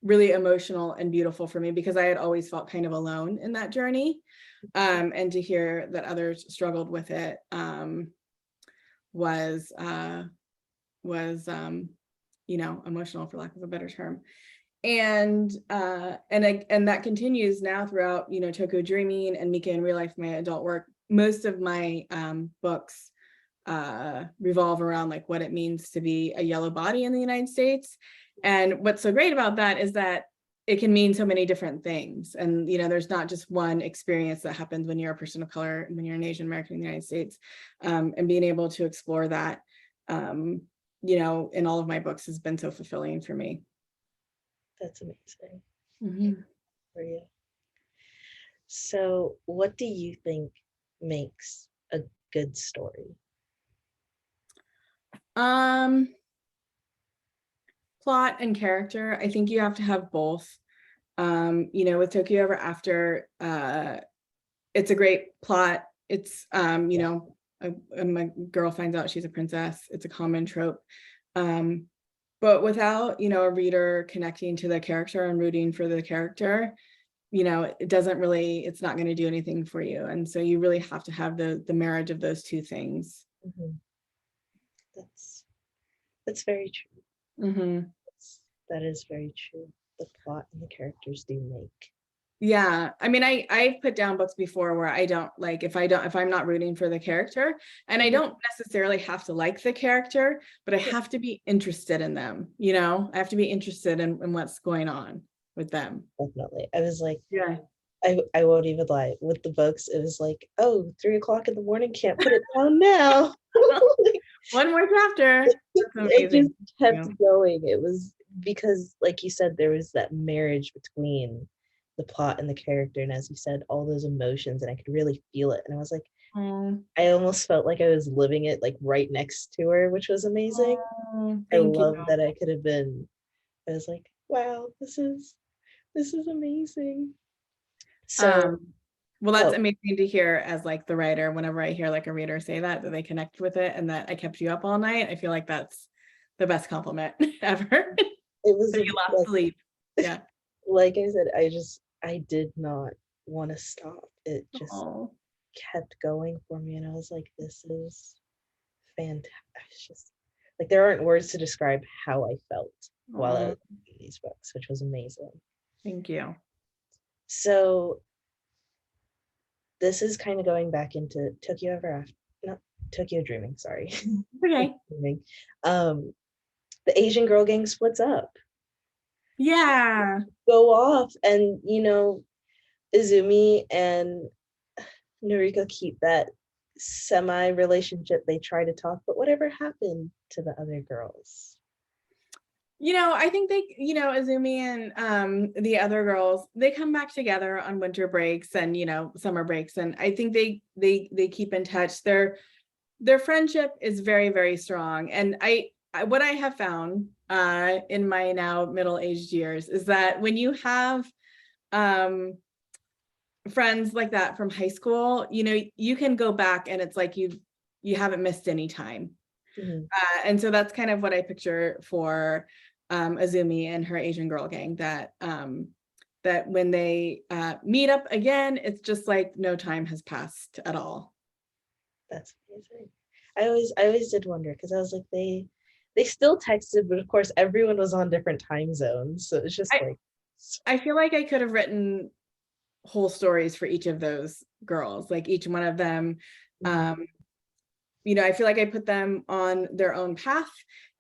S2: really emotional and beautiful for me, because I had always felt kind of alone in that journey. And to hear that others struggled with it was emotional, for lack of a better term. And that continues now throughout, Tokyo Dreaming and Mika in Real Life, my adult work. Most of my books revolve around like what it means to be a yellow body in the United States. And what's so great about that is that it can mean so many different things. And, there's not just one experience that happens when you're a person of color, when you're an Asian American in the United States. And being able to explore that, in all of my books has been so fulfilling for me.
S3: That's amazing.
S2: Mm-hmm.
S3: For you. So what do you think makes a good story?
S2: Plot and character. I think you have to have both. With Tokyo Ever After, it's a great plot. It's a girl finds out she's a princess. It's a common trope. But without, a reader connecting to the character and rooting for the character, it's not going to do anything for you. And so you really have to have the marriage of those two things.
S3: Mm-hmm. That's very true.
S2: Mm-hmm.
S3: That is very true. The plot and the characters do make.
S2: Yeah, I mean, I've put down books before where I don't like, if I'm not rooting for the character, and I don't necessarily have to like the character, but I have to be interested in them. I have to be interested in what's going on with them.
S3: Definitely. I was like,
S2: yeah,
S3: I won't even lie. With the books, it was like, oh, 3 o'clock in the morning, can't put it down now.
S2: One more chapter.
S3: It just kept going. It was because, like you said, there was that marriage between the plot and the character, and as you said, all those emotions, and I could really feel it. And I was like, I almost felt like I was living it like right next to her, which was amazing. I
S2: Thank you.
S3: love that I could have been. I was like, wow, this is amazing. So,
S2: Well, that's
S3: oh,
S2: amazing to hear as like the writer. Whenever I hear like a reader say that they connect with it and that I kept you up all night, I feel like that's the best compliment ever.
S3: it was
S2: That you lost sleep. Yeah.
S3: like I said, I did not want to stop. It just
S2: Oh.
S3: kept going for me, and I was like, this is fantastic. It's just like there aren't words to describe how I felt while I was reading these books, which was amazing.
S2: Thank you.
S3: So this is kind of going back into Tokyo Ever After, not Tokyo Dreaming, sorry.
S2: Okay.
S3: Dreaming. The Asian girl gang splits up,
S2: Yeah.
S3: go off, and Izumi and Noriko keep that semi relationship. They try to talk, but whatever happened to the other girls?
S2: I think they, Azumi and the other girls, they come back together on winter breaks and, summer breaks. And I think they keep in touch. Their friendship is very, very strong. And what I have found in my now middle-aged years is that when you have friends like that from high school, you can go back and it's like you haven't missed any time. And so that's kind of what I picture for Azumi and her Asian girl gang, that when they meet up again, it's just like no time has passed at all.
S3: That's amazing. I always did wonder, because I was like, they still texted, but of course everyone was on different time zones, so it's just
S2: I feel like I could have written whole stories for each of those girls, like each one of them. I feel like I put them on their own path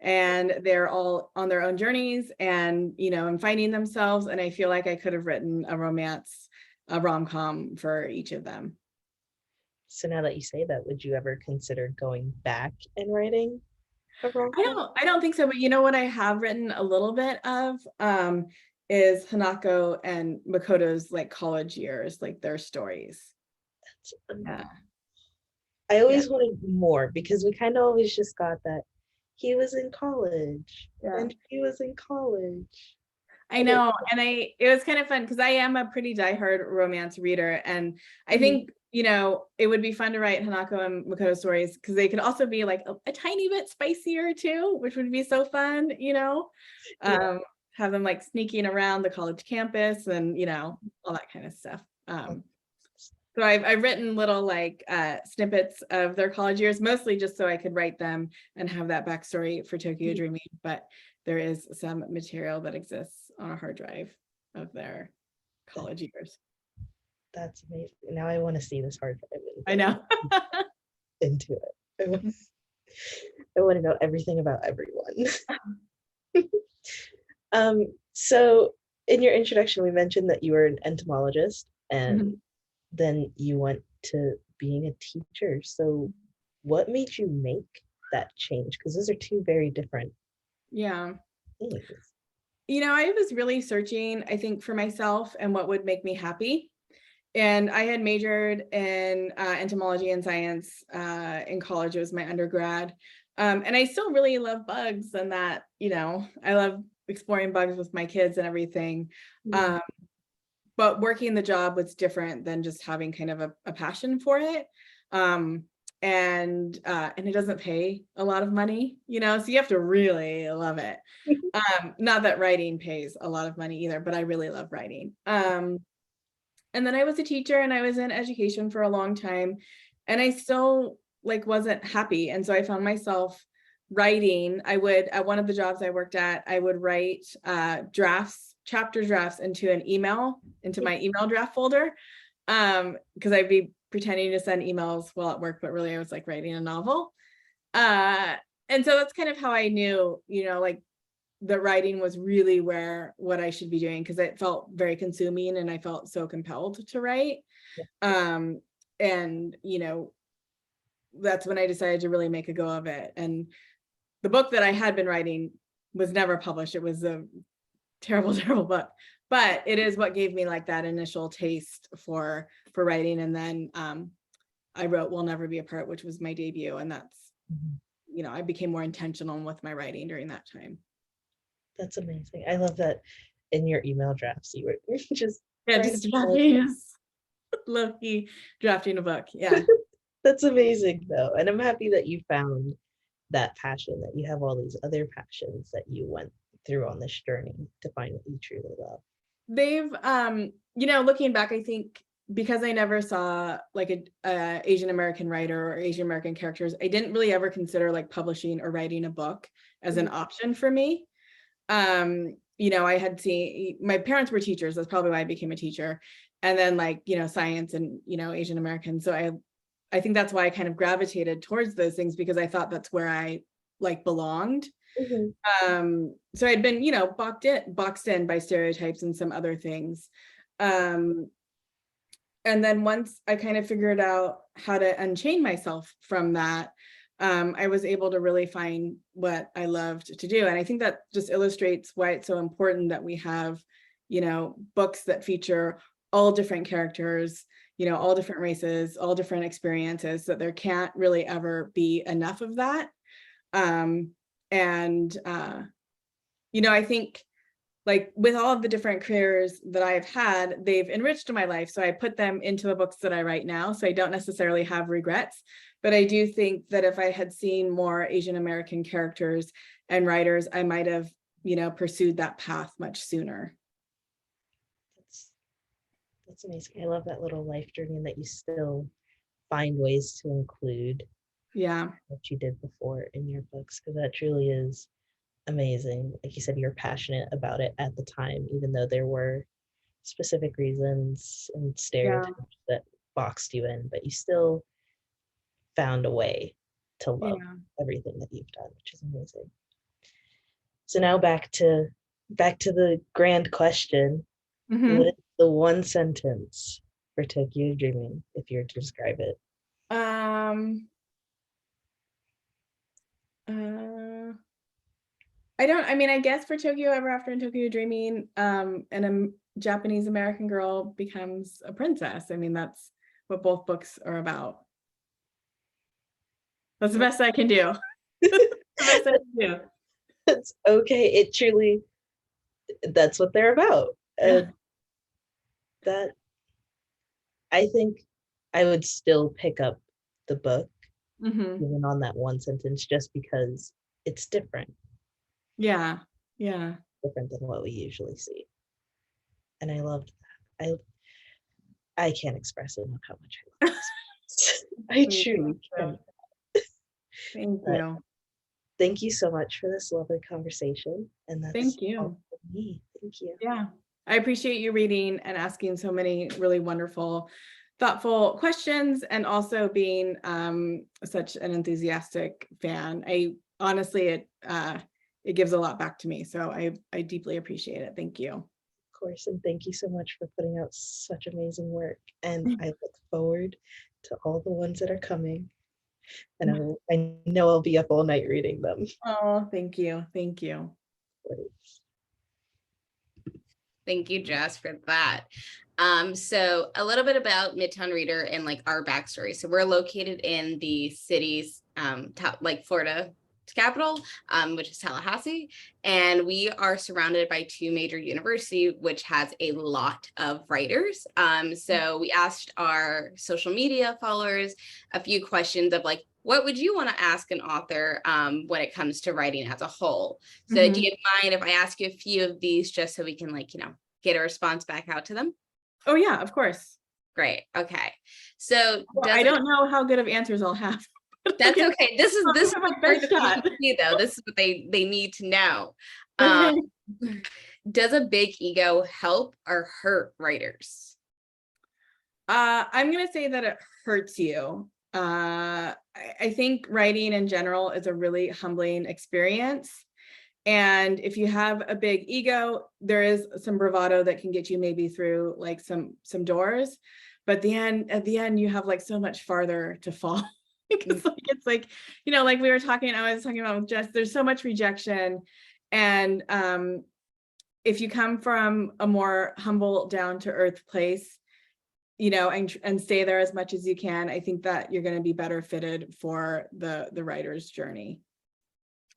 S2: and they're all on their own journeys and, and finding themselves. And I feel like I could have written a rom-com for each of them.
S3: So now that you say that, would you ever consider going back and writing a rom-com?
S2: I don't think so, but what I have written a little bit of is Hanako and Makoto's like college years, like their stories.
S3: Yeah. I always wanted more, because we kind of always just got that he was in college and she was in college.
S2: I know. And it was kind of fun because I am a pretty diehard romance reader. And I think, it would be fun to write Hanako and Makoto stories because they could also be like a tiny bit spicier too, which would be so fun, have them like sneaking around the college campus and, all that kind of stuff. So I've written little like snippets of their college years, mostly just so I could write them and have that backstory for Tokyo Dreaming. But there is some material that exists on a hard drive of their college years.
S3: That's amazing. Now I want to see this hard drive.
S2: I know.
S3: Into it. I want to know everything about everyone. So in your introduction, we mentioned that you were an entomologist and then you went to being a teacher. So what made you make that change? Because those are two very different things.
S2: I was really searching, I think, for myself and what would make me happy. And I had majored in entomology and science in college. It was my undergrad. And I still really love bugs and that, I love exploring bugs with my kids and everything. But working the job was different than just having kind of a passion for it. And it doesn't pay a lot of money, so you have to really love it. Not that writing pays a lot of money either, but I really love writing. And then I was a teacher and I was in education for a long time and I still wasn't happy. And so I found myself writing. At one of the jobs I worked at, I would write chapter drafts into my email draft folder. Because I'd be pretending to send emails while at work, but really I was writing a novel. And so that's kind of how I knew, that writing was really what I should be doing, because it felt very consuming and I felt so compelled to write. And, that's when I decided to really make a go of it. And the book that I had been writing was never published. It was a terrible, terrible book, but it is what gave me that initial taste for writing. And then I wrote We'll Never Be Apart, which was my debut. And that's,
S3: Mhm.
S2: you know, I became more intentional with my writing during that time.
S3: That's amazing. I love that in your email drafts, you were just
S2: Yeah,
S3: writing
S2: just
S3: all-
S2: drafting, low-key drafting a book. Yeah.
S3: That's amazing though. And I'm happy that you found that passion, that you have all these other passions that you went through on this journey to find what you truly love.
S2: They've, you know, looking back, I think because I never saw like a Asian American writer or Asian American characters, I didn't really ever consider like publishing or writing a book as an option for me. You know, I had seen, my parents were teachers. That's probably why I became a teacher. And then like, you know, science and, you know, Asian American. So I think that's why I kind of gravitated towards those things, because I thought that's where I like belonged. So I'd been, you know, boxed in by stereotypes and some other things. And then once I kind of figured out how to unchain myself from that, I was able to really find what I loved to do. And I think that just illustrates why it's so important that we have, you know, books that feature all different characters, you know, all different races, all different experiences, that there can't really ever be enough of that. You know, I think like with all of the different careers that I've had, they've enriched my life. So I put them into the books that I write now. So I don't necessarily have regrets, but I do think that if I had seen more Asian American characters and writers, I might have, you know, pursued that path much sooner.
S3: That's amazing. I love that little life journey, and that you still find ways to include what you did before in your books, because that truly is amazing. Like you said, you're passionate about it at the time, even though there were specific reasons and stereotypes that boxed you in, but you still found a way to love everything that you've done, which is amazing. So now back to the grand question. What is the one sentence for Tokyo Dreaming, if you were to describe it?
S2: I mean, I guess for Tokyo Ever After and Tokyo Dreaming, and a Japanese American girl becomes a princess. I mean, that's what both books are about. That's the best I can do. The best I can do.
S3: That's okay. It truly, that's what they're about. And that, I think I would still pick up the book, even on that one sentence, just because it's different.
S2: Yeah.
S3: Different than what we usually see. And I loved that. I can't express enough how much I love this. I truly can.
S2: Thank you.
S3: Thank you so much for this lovely conversation. And that's
S2: Thank you.
S3: all for me. Thank you.
S2: Yeah. I appreciate you reading and asking so many really wonderful, thoughtful questions, and also being such an enthusiastic fan. I honestly, it gives a lot back to me. So I deeply appreciate it. Thank you.
S3: Of course. And thank you so much for putting out such amazing work. And I look forward to all the ones that are coming. And I know I'll be up all night reading them.
S2: Oh, thank you. Thank you.
S1: Thank you, Jess, for that. So a little bit about Midtown Reader and like our backstory. So we're located in the city's like Florida capital, which is Tallahassee, and we are surrounded by two major universities, which has a lot of writers. So we asked our social media followers a few questions of like, what would you want to ask an author when it comes to writing as a whole? So do you mind if I ask you a few of these just so we can like, you know, get a response back out to them?
S2: Oh yeah, of course.
S1: Great. Okay. So
S2: I don't know how good of answers I'll have.
S1: That's okay. This is
S2: my best shot.
S1: Though. This is what they need to know. Does a big ego help or hurt writers?
S2: I'm gonna say that it hurts you. I think writing in general is a really humbling experience. And if you have a big ego, there is some bravado that can get you maybe through like some doors. But at the end, you have like so much farther to fall. Because it's like, you know, like I was talking about with Jess, there's so much rejection. And if you come from a more humble, down to earth place, and stay there as much as you can. I think that you're going to be better fitted for the writer's journey.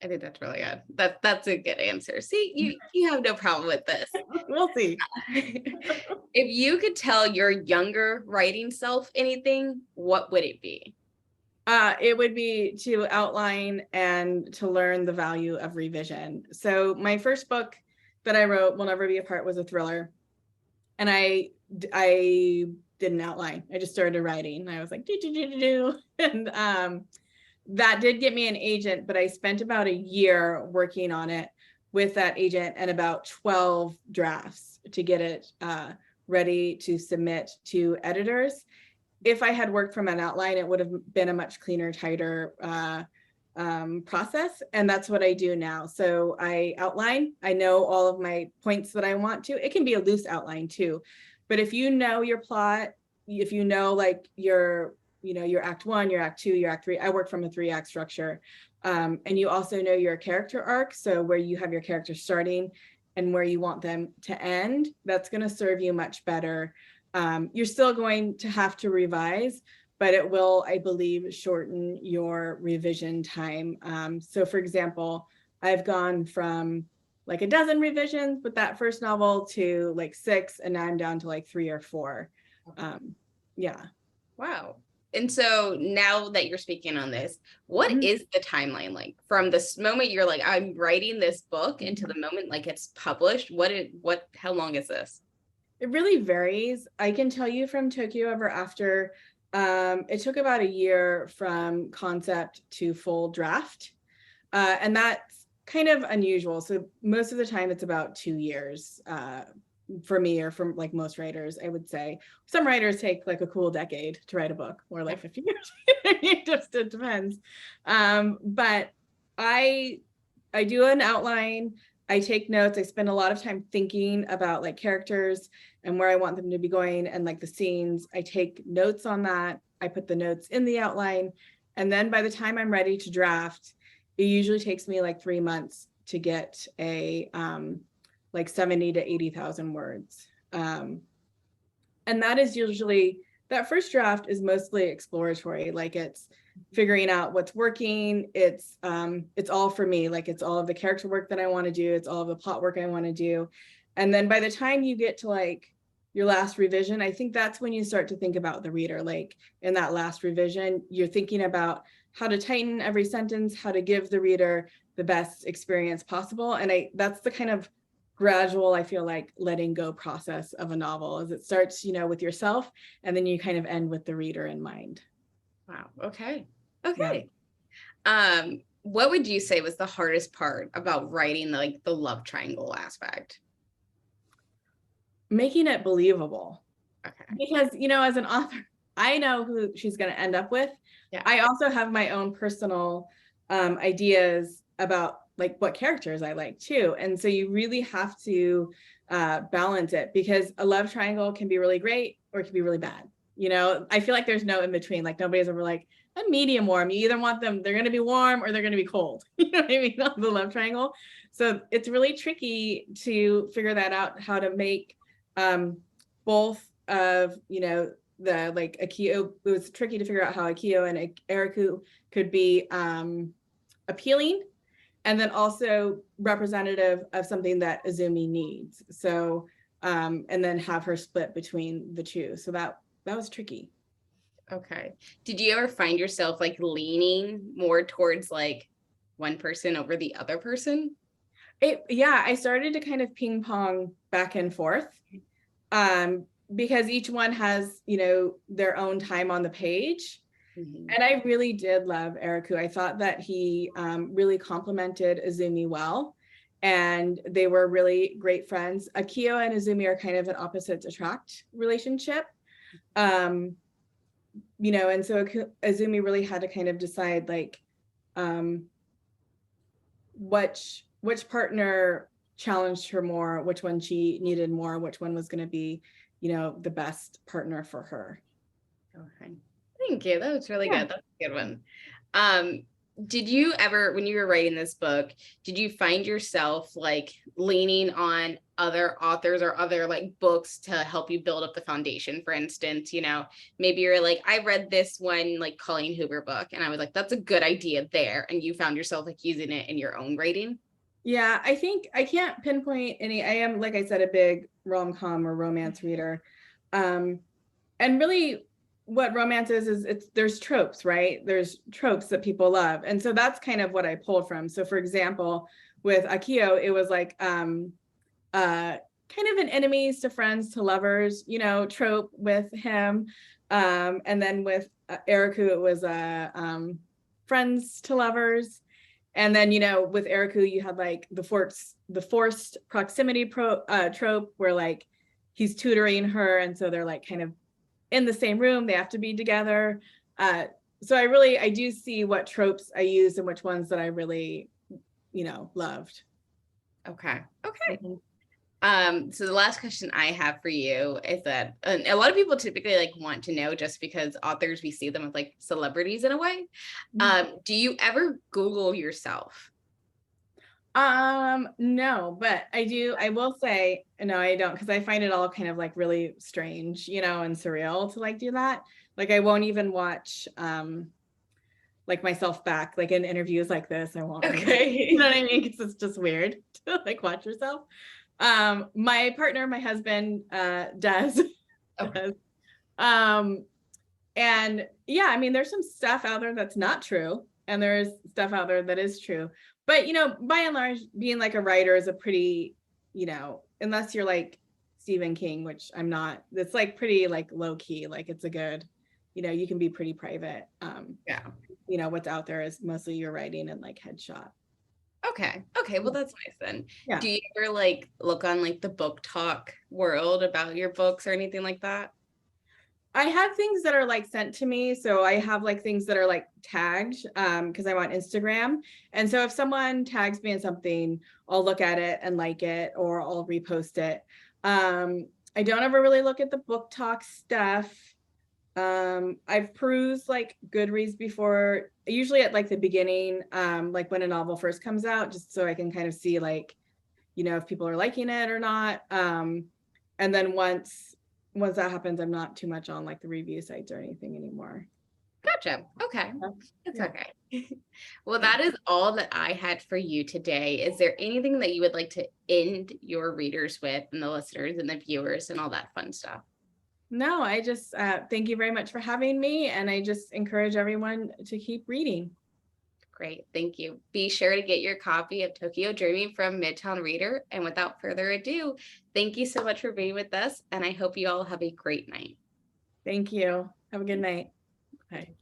S1: I think that's really good. That's a good answer. See, you have no problem with this.
S2: We'll see.
S1: If you could tell your younger writing self anything, what would it be?
S2: It would be to outline and to learn the value of revision. So my first book that I wrote, Will Never Be Apart, was a thriller. And I didn't outline. I just started writing. I was like, do. And that did get me an agent, but I spent about a year working on it with that agent and about 12 drafts to get it ready to submit to editors. If I had worked from an outline, it would have been a much cleaner, tighter process. And that's what I do now. So I outline, I know all of my points that I want to. It can be a loose outline too. But if you know your plot, if you know like your act 1, your act 2, your act 3, I work from a 3-act structure. And you also know your character arc. So where you have your character starting and where you want them to end, that's going to serve you much better. You're still going to have to revise, but it will, I believe, shorten your revision time. So for example, I've gone from like a dozen revisions with that first novel to like 6, and now I'm down to like 3 or 4. Yeah.
S1: Wow. And so now that you're speaking on this, what is the timeline like from this moment you're like, I'm writing this book into the moment like it's published? How long is this?
S2: It really varies. I can tell you from Tokyo Ever After, it took about a year from concept to full draft. And that's kind of unusual. So most of the time it's about 2 years for me, or from like most writers, I would say. Some writers take like a cool decade to write a book, or like 50 years. It depends. But I do an outline. I take notes. I spend a lot of time thinking about like characters and where I want them to be going and like the scenes. I take notes on that. I put the notes in the outline. And then by the time I'm ready to draft, it usually takes me like 3 months to get a like 70 to 80,000 words. And that is usually, that first draft is mostly exploratory. Like it's figuring out what's working. It's all for me. Like it's all of the character work that I want to do. It's all of the plot work I want to do. And then by the time you get to like your last revision, I think that's when you start to think about the reader. Like in that last revision, you're thinking about how to tighten every sentence, how to give the reader the best experience possible. And that's the kind of gradual, I feel like, letting go process of a novel, as it starts, with yourself, and then you kind of end with the reader in mind.
S1: Wow. Okay. Yeah. What would you say was the hardest part about writing like the love triangle aspect?
S2: Making it believable.
S1: Okay.
S2: Because, as an author, I know who she's going to end up with.
S1: Yeah.
S2: I also have my own personal ideas about like what characters I like too. And so you really have to balance it, because a love triangle can be really great or it can be really bad. I feel like there's no in between. Like nobody's ever like a medium warm. You either want them, they're going to be warm or they're going to be cold. You know what I mean? On the love triangle. So it's really tricky to figure that out, how to make both of, the like Akiko. It was tricky to figure out how Akiko and Noriko could be appealing, and then also representative of something that Azumi needs. So, and then have her split between the two. So that was tricky.
S1: Okay. Did you ever find yourself like leaning more towards like one person over the other person?
S2: Yeah, I started to kind of ping pong back and forth, because each one has, their own time on the page. Mm-hmm. And I really did love Noriko. I thought that he really complimented Azumi well, and they were really great friends. Akiko and Azumi are kind of an opposites attract relationship. And so Azumi really had to kind of decide like which partner challenged her more, which one she needed more, which one was going to be, the best partner for her.
S1: Okay. Thank you. That was really good. That's a good one. Did you ever, when you were writing this book, did you find yourself like leaning on other authors or other like books to help you build up the foundation? For instance, maybe you're like, I read this one like Colleen Hoover book and I was like, that's a good idea there. And you found yourself like using it in your own writing.
S2: Yeah, I think I can't pinpoint any. I am, like I said, a big rom-com or romance reader. And really what romance is there's tropes, right? There's tropes that people love. And so that's kind of what I pulled from. So for example, with Akio, it was like kind of an enemies to friends to lovers, trope with him. And then with Eriku, it was friends to lovers. And then, with Eriku, you had like the forced proximity trope where like he's tutoring her. And so they're like kind of in the same room, they have to be together. So I do see what tropes I use and which ones that I really, loved.
S1: Okay. So the last question I have for you is that a lot of people typically like want to know, just because authors, we see them as like celebrities in a way. Do you ever Google yourself?
S2: No, but I will say, no, I don't, because I find it all kind of like really strange, and surreal to like do that. Like I won't even watch like myself back, like in interviews like this. I won't.
S1: Okay.
S2: You know what I mean? Because it's just weird to like watch yourself. My partner, my husband, does.
S1: Okay.
S2: And yeah, I mean, there's some stuff out there that's not true, and there's stuff out there that is true. But by and large, being like a writer is a pretty, unless you're like Stephen King, which I'm not, it's like pretty like low key, like it's a good, you can be pretty private.
S1: Yeah.
S2: What's out there is mostly your writing and like headshot.
S1: Okay. Well, that's nice then.
S2: Yeah.
S1: Do you ever like look on like the book talk world about your books or anything like that?
S2: I have things that are like sent to me. So I have like things that are like tagged because I'm on Instagram. And so if someone tags me in something, I'll look at it and like it, or I'll repost it. I don't ever really look at the book talk stuff. I've perused like Goodreads before, usually at like the beginning, like when a novel first comes out, just so I can kind of see like, if people are liking it or not. And then once that happens, I'm not too much on like the review sites or anything anymore.
S1: Gotcha. Okay. It's
S2: Yeah.
S1: okay. Well, that is all that I had for you today. Is there anything that you would like to end your readers with, and the listeners and the viewers and all that fun stuff?
S2: No, I just thank you very much for having me. And I just encourage everyone to keep reading.
S1: Great. Thank you. Be sure to get your copy of Tokyo Dreaming from Midtown Reader. And without further ado, thank you so much for being with us. And I hope you all have a great night.
S2: Thank you. Have a good night. Bye.